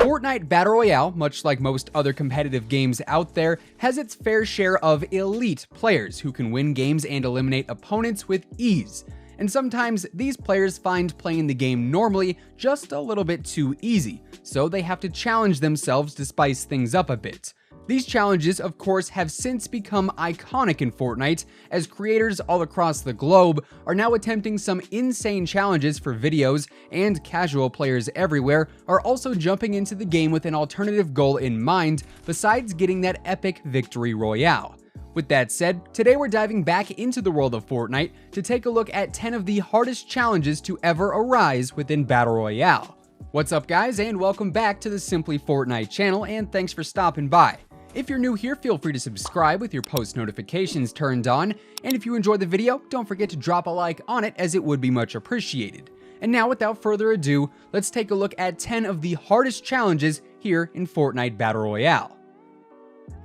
Fortnite Battle Royale, much like most other competitive games out there, has its fair share of elite players who can win games and eliminate opponents with ease. And sometimes these players find playing the game normally just a little bit too easy, so they have to challenge themselves to spice things up a bit. These challenges, of course, have since become iconic in Fortnite, as creators all across the globe are now attempting some insane challenges for videos, and casual players everywhere are also jumping into the game with an alternative goal in mind besides getting that epic victory royale. With that said, today we're diving back into the world of Fortnite to take a look at 10 of the hardest challenges to ever arise within Battle Royale. What's up guys, and welcome back to the Simply Fortnite channel, and thanks for stopping by. If you're new here, feel free to subscribe with your post notifications turned on, and if you enjoyed the video, don't forget to drop a like on it as it would be much appreciated. And now without further ado, let's take a look at 10 of the hardest challenges here in Fortnite Battle Royale.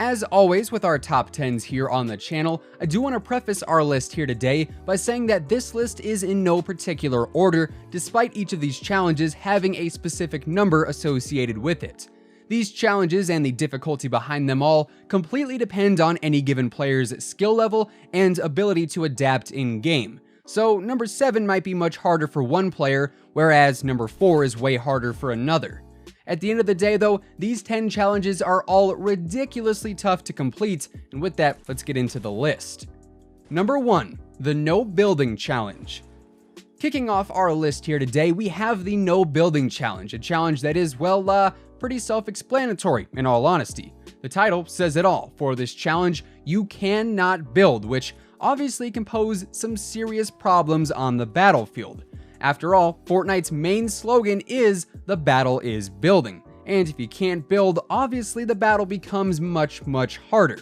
As always with our top 10s here on the channel, I do want to preface our list here today by saying that this list is in no particular order, despite each of these challenges having a specific number associated with it. These challenges and the difficulty behind them all completely depend on any given player's skill level and ability to adapt in-game. So number 7 might be much harder for one player, whereas number 4 is way harder for another. At the end of the day though, these 10 challenges are all ridiculously tough to complete, and with that, let's get into the list. Number 1, the No Building Challenge. Kicking off our list here today, we have the No Building Challenge, a challenge that is, well, pretty self-explanatory in all honesty. The title says it all. For this challenge, you cannot build, which obviously can pose some serious problems on the battlefield. After all, Fortnite's main slogan is "The battle is building," and if you can't build, obviously the battle becomes much harder.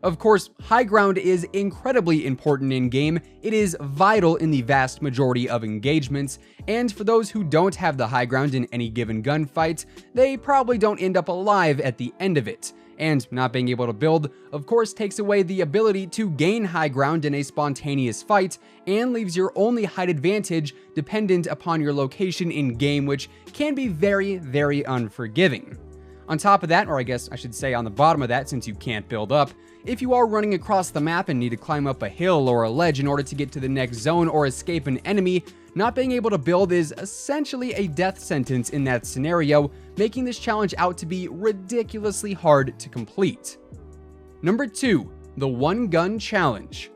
Of course, high ground is incredibly important in-game. It is vital in the vast majority of engagements, and for those who don't have the high ground in any given gunfight, they probably don't end up alive at the end of it. And not being able to build, of course, takes away the ability to gain high ground in a spontaneous fight, and leaves your only height advantage dependent upon your location in-game, which can be very unforgiving. On top of that, or I guess I should say on the bottom of that since you can't build up, if you are running across the map and need to climb up a hill or a ledge in order to get to the next zone or escape an enemy, not being able to build is essentially a death sentence in that scenario, making this challenge out to be ridiculously hard to complete. Number 2, the One Gun Challenge.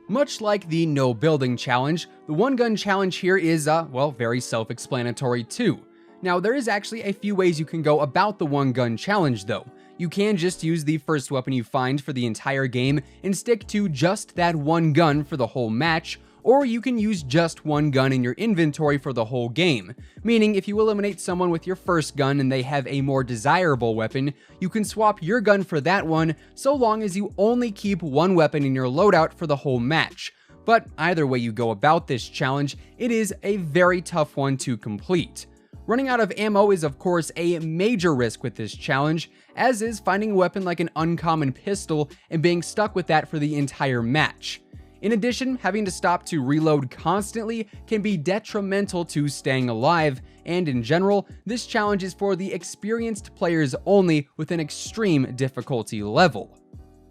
Much like the No Building Challenge, the One Gun Challenge here is, well, very self-explanatory too. Now, there is actually a few ways you can go about the One Gun Challenge though. You can just use the first weapon you find for the entire game and stick to just that one gun for the whole match, or you can use just one gun in your inventory for the whole game, meaning if you eliminate someone with your first gun and they have a more desirable weapon, you can swap your gun for that one so long as you only keep one weapon in your loadout for the whole match. But either way you go about this challenge, it is a very tough one to complete. Running out of ammo is of course a major risk with this challenge, as is finding a weapon like an uncommon pistol and being stuck with that for the entire match. In addition, having to stop to reload constantly can be detrimental to staying alive, and in general, this challenge is for the experienced players only with an extreme difficulty level.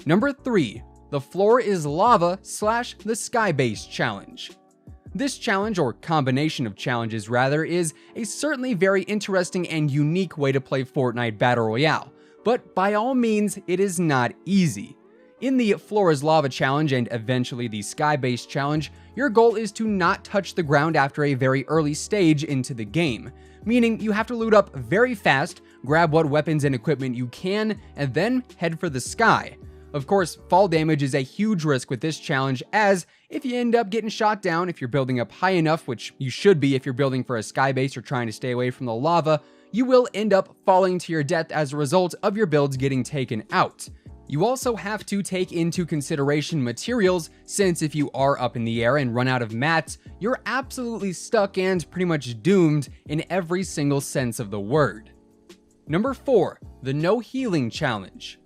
Number 3, the Floor is Lava / the Sky Base Challenge. This challenge, or combination of challenges rather, is a certainly very interesting and unique way to play Fortnite Battle Royale, but by all means, it is not easy. In the Floor is Lava challenge and eventually the Sky Base challenge, your goal is to not touch the ground after a very early stage into the game, meaning you have to loot up very fast, grab what weapons and equipment you can, and then head for the sky. Of course, fall damage is a huge risk with this challenge, as if you end up getting shot down if you're building up high enough, which you should be if you're building for a sky base or trying to stay away from the lava, you will end up falling to your death as a result of your builds getting taken out. You also have to take into consideration materials, since if you are up in the air and run out of mats, you're absolutely stuck and pretty much doomed in every single sense of the word. Number 4, the No Healing Challenge.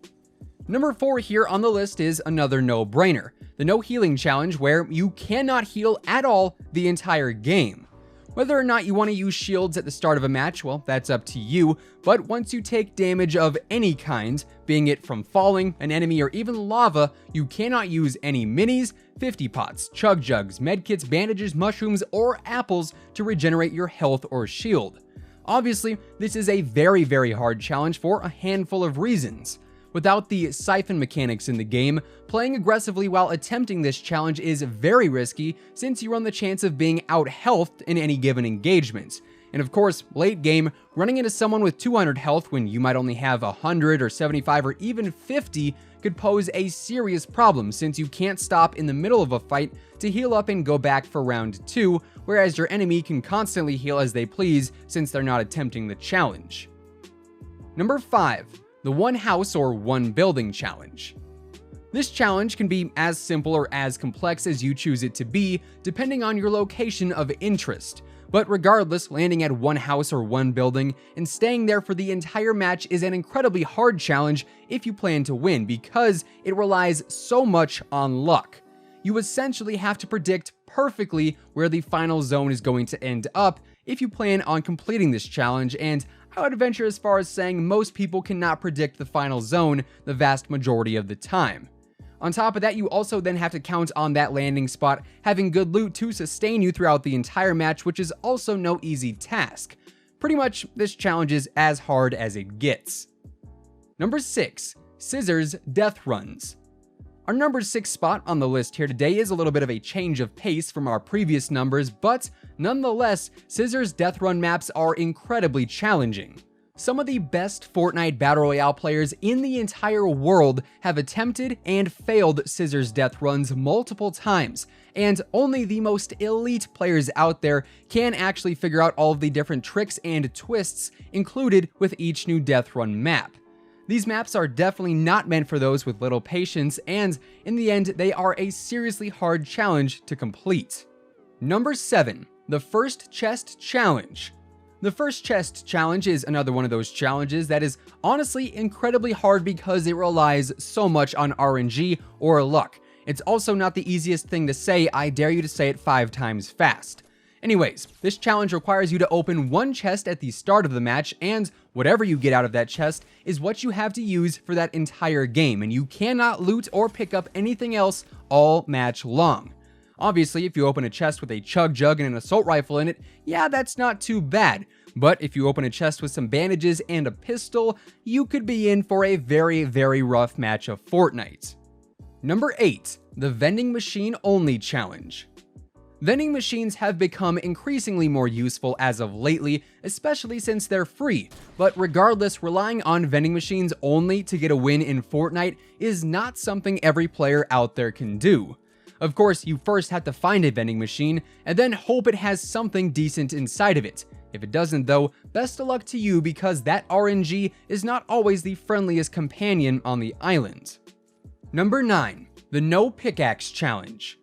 Number 4 here on the list is another no-brainer, the No Healing Challenge, where you cannot heal at all the entire game. Whether or not you want to use shields at the start of a match, well, that's up to you, but once you take damage of any kind, being it from falling, an enemy, or even lava, you cannot use any minis, 50 pots, chug jugs, medkits, bandages, mushrooms, or apples to regenerate your health or shield. Obviously, this is a very, very hard challenge for a handful of reasons. Without the siphon mechanics in the game, playing aggressively while attempting this challenge is very risky since you run the chance of being out-healthed in any given engagement. And of course, late game, running into someone with 200 health when you might only have 100 or 75 or even 50 could pose a serious problem since you can't stop in the middle of a fight to heal up and go back for round 2, whereas your enemy can constantly heal as they please since they're not attempting the challenge. Number 5. The One House or One Building Challenge. This challenge can be as simple or as complex as you choose it to be, depending on your location of interest. But regardless, landing at one house or one building and staying there for the entire match is an incredibly hard challenge if you plan to win because it relies so much on luck. You essentially have to predict perfectly where the final zone is going to end up if you plan on completing this challenge, and I would venture as far as saying most people cannot predict the final zone the vast majority of the time. On top of that, you also then have to count on that landing spot having good loot to sustain you throughout the entire match, which is also no easy task. Pretty much, this challenge is as hard as it gets. Number 6. Scissors Death Runs. Our number 6 spot on the list here today is a little bit of a change of pace from our previous numbers, but nonetheless, Scissors Death Run maps are incredibly challenging. Some of the best Fortnite Battle Royale players in the entire world have attempted and failed Scissors Death Runs multiple times, and only the most elite players out there can actually figure out all of the different tricks and twists included with each new Death Run map. These maps are definitely not meant for those with little patience, and in the end, they are a seriously hard challenge to complete. Number 7. The First Chest Challenge. The First Chest Challenge is another one of those challenges that is honestly incredibly hard because it relies so much on RNG or luck. It's also not the easiest thing to say. I dare you to say it 5 times fast. Anyways, this challenge requires you to open one chest at the start of the match, and whatever you get out of that chest is what you have to use for that entire game, and you cannot loot or pick up anything else all match long. Obviously, if you open a chest with a chug jug and an assault rifle in it, yeah, that's not too bad. But if you open a chest with some bandages and a pistol, you could be in for a very, very rough match of Fortnite. Number 8. The Vending Machine Only Challenge. Vending machines have become increasingly more useful as of lately, especially since they're free. But regardless, relying on vending machines only to get a win in Fortnite is not something every player out there can do. Of course, you first have to find a vending machine, and then hope it has something decent inside of it. If it doesn't though, best of luck to you because that RNG is not always the friendliest companion on the island. Number 9. The No Pickaxe Challenge.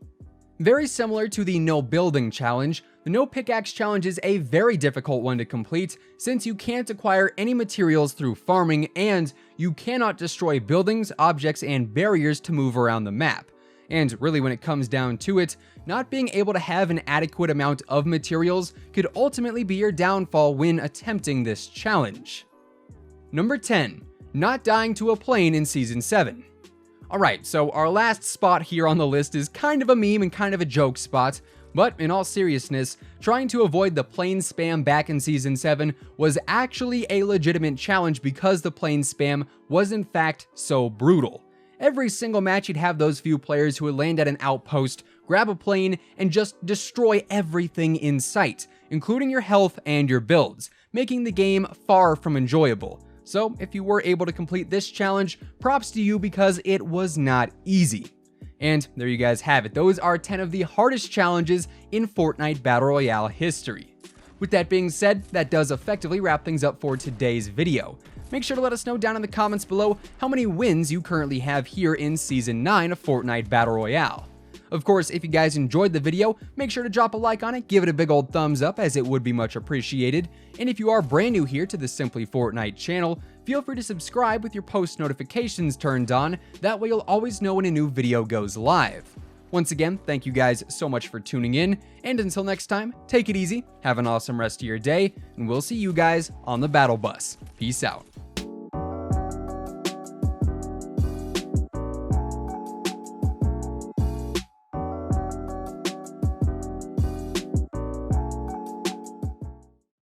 Very similar to the No Building Challenge, the No Pickaxe Challenge is a very difficult one to complete since you can't acquire any materials through farming and you cannot destroy buildings, objects, and barriers to move around the map. And really when it comes down to it, not being able to have an adequate amount of materials could ultimately be your downfall when attempting this challenge. Number 10. Not dying to a plane in Season 7. Alright, so our last spot here on the list is kind of a meme and kind of a joke spot, but in all seriousness, trying to avoid the plane spam back in Season 7 was actually a legitimate challenge because the plane spam was in fact so brutal. Every single match you'd have those few players who would land at an outpost, grab a plane, and just destroy everything in sight, including your health and your builds, making the game far from enjoyable. So if you were able to complete this challenge, props to you because it was not easy. And there you guys have it. Those are 10 of the hardest challenges in Fortnite Battle Royale history. With that being said, that does effectively wrap things up for today's video. Make sure to let us know down in the comments below how many wins you currently have here in Season 9 of Fortnite Battle Royale. Of course, if you guys enjoyed the video, make sure to drop a like on it, give it a big old thumbs up as it would be much appreciated. And if you are brand new here to the Simply Fortnite channel, feel free to subscribe with your post notifications turned on, that way you'll always know when a new video goes live. Once again, thank you guys so much for tuning in, and until next time, take it easy, have an awesome rest of your day, and we'll see you guys on the battle bus. Peace out.